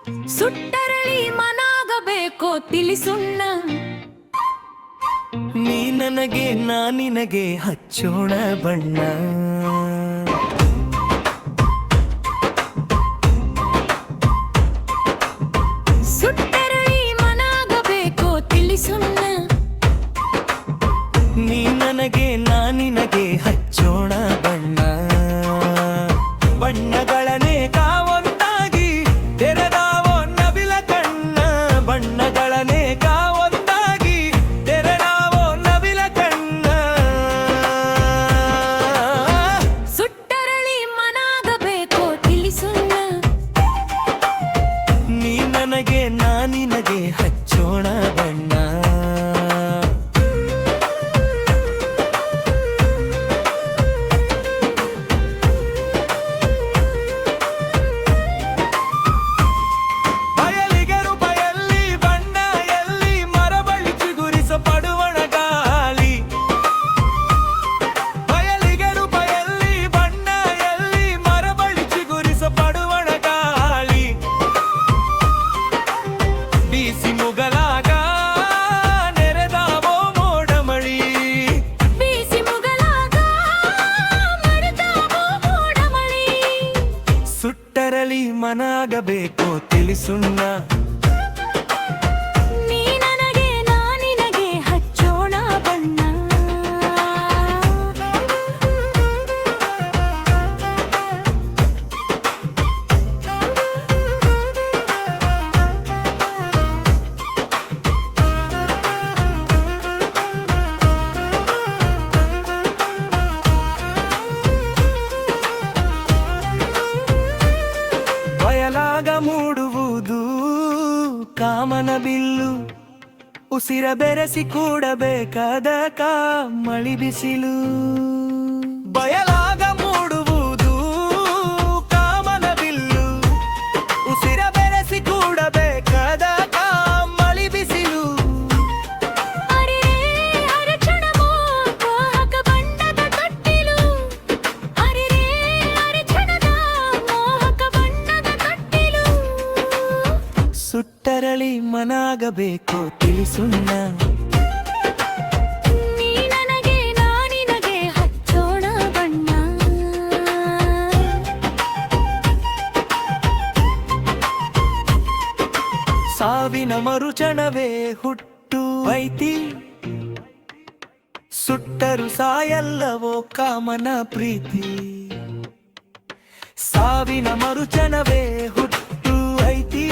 ಸುಟ್ಟರಳಿ ಮನಾಗಬೇಕೋ ತಿಳಿಸುಣ್ಣ. ನೀ ನನಗೆ ನಾ ನಿನಗೆ ಹಚ್ಚೋಣ ಬಣ್ಣ. ಸುಟ್ಟರಳಿ ಮನಾಗಬೇಕೋ ತಿಳಿಸುಣ್ಣ. ನೀ ನನಗೆ ನಾ ನಿನಗೆ ಹಚ್ಚೋಣ ಬಣ್ಣ. ಬಣ್ಣಗಳನೇಕ ಒಂದಾಗಿ ತೆರೆದಾವೋ ನವಿಲ ಕಣ್ಣ. ಬಣ್ಣಗಳನೇಕ ಒಂದಾಗಿ ತೆರೆದಾವೋ ನವಿಲ ಕಣ್ಣ. ಸುಟ್ಟರಳಿ ಮನಾಗಬೇಕೋ ತಿಳಿಸುಣ್ಣ. ನೀ ನನಗೆ ನಾ ನಿನಗೆ ಹಚ್ಚೋಣ ಬಣ್ಣ. ಸುಟ್ಟರಳಿ ಮನಾಗಬೇಕೋ ತಿಳಿಸುಣ್ಣ. ನೀ ನನಗೆ ನಾ ನಿನಗೆ ಹಚ್ಚೋಣ ಬಣ್ಣ. ಬಯಲಾಗ ಮೂಡುವುದು ಕಾಮನ ಬಿಲ್ಲು. ಉಸಿರ ಬೆರೆಸಿ ಕೂಡಬೇಕಾದ ಮಳಿ ಬಿಸಿಲು. ಬಯಲಾಗ ಮೂಡುವುದು ಕಾಮನ ಬಿಲ್ಲು. ಉಸಿರ ಬೆರೆಸಿ ಕೂಡಬೇಕಾದ ಮಳಿ ಬಿಸಿಲು. ಸುಟ್ಟರಳಿ ಮನಾಗಬೇಕೋ ತಿಳಿಸುಣ್ಣ. ನೀ ನನಗೆ ನಾ ನಿನಗೆ ಹಚ್ಚೋಣ ಬಣ್ಣ. ಸಾವಿನ ಮರುಚಣವೇ ಹುಟ್ಟು ಐತಿ. ಸುಟ್ಟರು ಸಾಯಲ್ಲವೋ ಕಾಮನ ಪ್ರೀತಿ. ಸಾವಿನ ಮರುಚಣವೇ ಹುಟ್ಟು ಐತಿ.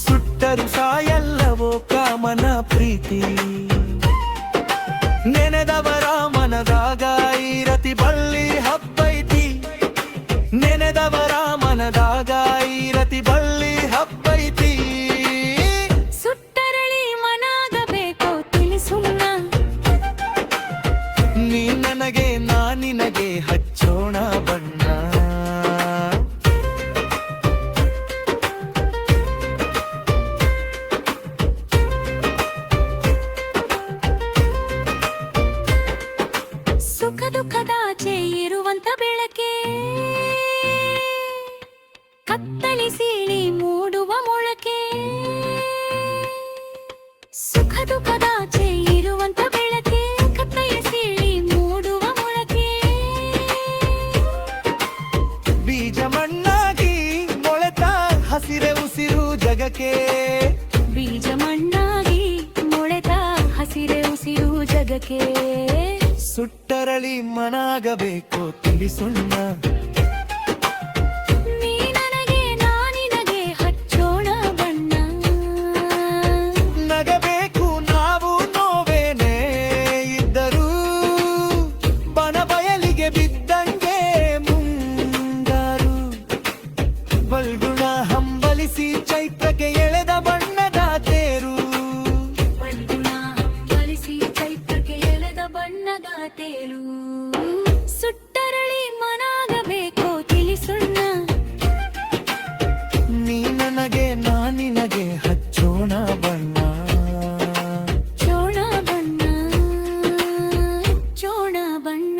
ಸುಟ್ಟರು ಸಾಯಲ್ಲವೋ ಕಾಮನ ಪ್ರೀತಿ. ನೆನೆದವರ ಮನದಾಗ ಈರತಿ ಬಳ್ಳಿ ಹಬ್ಬೈತಿ. ನೆನೆದವರ ಮನದಾಗ ಈರತಿ ಬಳ್ಳಿ ಹಬ್ಬೈತಿ. ಸುಟ್ಟರಳಿ ಮನಾಗಬೇಕೋ ತಿಳಿಸುಣ್ಣ. ನೀ ನನಗೆ ನಾ ನಿನಗೆ ಹಚ್ಚೋಣ ಬಣ್ಣ. ಸುಖ ದುಃಖದಾಚೆ ಇರುವಂತ ಬೆಳಕೆ ಕತ್ತಲಿ ಸೀಳಿ ಮೂಡುವ ಮೊಳಕೆ. ಸುಖ ದುಃಖದಾಚೆ ಇರುವಂತ ಬೆಳಕೆ ಕತ್ತಲಿ ಸೀಳಿ ಮೂಡುವ ಮೊಳಕೆ. ಬೀಜ ಮಣ್ಣಾಗಿ ಮೊಳೆತ ಹಸಿರೆ ಉಸಿರು ಜಗಕ್ಕೆ. ಬೀಜ ಮಣ್ಣಾಗಿ ಮೊಳೆತ ಹಸಿರೆ ಉಸಿರು ಜಗಕ್ಕೆ. ಸುಟ್ಟರಳಿ ಮನಾಗಬೇಕೋ ತಿಳಿಸುಣ್ಣ. ನೀ ನನಗೆ ನಾ ನಿನಗೆ ಹಚ್ಚೋಣ ಬಣ್ಣ. ನಗಬೇಕು ನಾವು ನೋವೇನೇ ಇದ್ದರೂ. ಬನ ಬಯಲಿಗೆ ಬಿದ್ದಂಗೆ ಮುಂಗಾರು. ಬಲ್ಗುಣ ಹಂಬಲಿಸಿ ಚೈತ್ರಕ್ಕೆ ಎಳೆದ ಬಣ್ಣದ ತೇರು. ಬಲ್ಗುಣ ಹಂಬಲಿಸಿ ಚೈತ್ರಕ್ಕೆ ಎಳೆದ ಬಣ್ಣದ ತೇರು. ಸುಟ್ಟರಳಿ ಮನಾಗಬೇಕೋ ತಿಳಿಸುಣ್ಣ. ನೀ ನನಗೆ ನಾ ನಿನಗೆ ಹಚ್ಚೋಣ ಬಣ್ಣ. ಚೋಣ ಬಣ್ಣ ಚೋಣ ಬಣ್ಣ.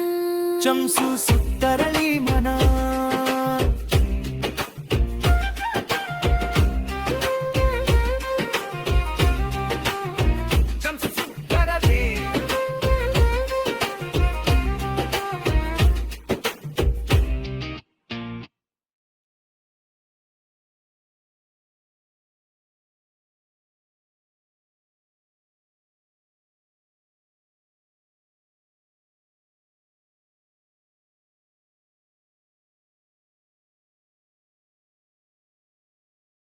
ಚಂಸು ಸುತ್ತರಳಿ ಮನ